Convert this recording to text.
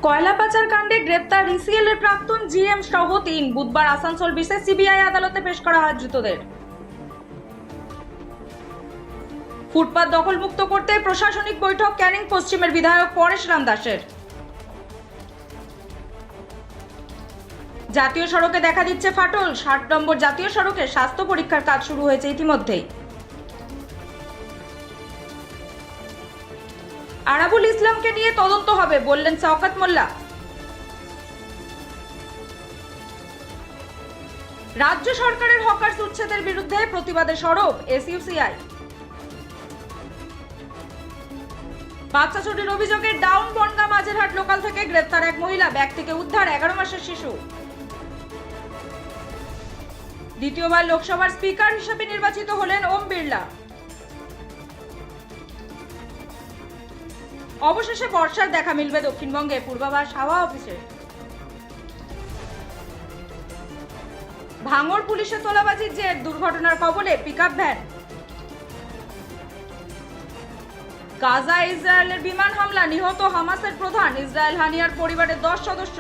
কয়লা পাচার কাণ্ডে গ্রেপ্তার ইসিএল এর প্রাক্তন জিএম সহ 3 বুধবার আসানসোল বিশেষ সিবিআই আদালতে পেশ করা হয় ধৃতদের। ফুটপাত দখলমুক্ত করতে প্রশাসনিক বৈঠক ক্যানিং পশ্চিমের বিধায়ক পরেশ রাম দাসের। জাতীয় সড়কে দেখা দিচ্ছে ফাটল, 60 নম্বর জাতীয় সড়কে স্বাস্থ্য পরীক্ষার কাজ শুরু হয়েছে ইতিমধ্যেই। আরাবুল ইসলামকে নিয়ে তদন্ত হবে বললেন শওকত মোল্লা। রাজ্য সরকারের হকার্স উচ্ছেদের বিরুদ্ধে প্রতিবাদে সরব এসইউসিআই। বাচ্চা চুরির অভিযোগে ডাউন বনগাঁ মাঝেরহাট লোকাল থেকে গ্রেপ্তার এক মহিলা, ব্যাগ থেকে উদ্ধার 11 মাসের শিশু। দ্বিতীয়বার লোকসভার স্পিকার হিসেবে নির্বাচিত হলেন ওম বিড়লা। অবশেষে বর্ষার দেখা মিলবে দক্ষিণবঙ্গে, পূর্বাভাস হাওয়া অফিসে। ভাঙড় পুলিশের তোলাবাজির জের, দুর্ঘটনার কবলে পিকআপ ভ্যান। গাজা ইসরায়েলের বিমান হামলা, নিহত হামাসের প্রধান, ইসরায়েল হানিয়ার পরিবারের 10 সদস্য।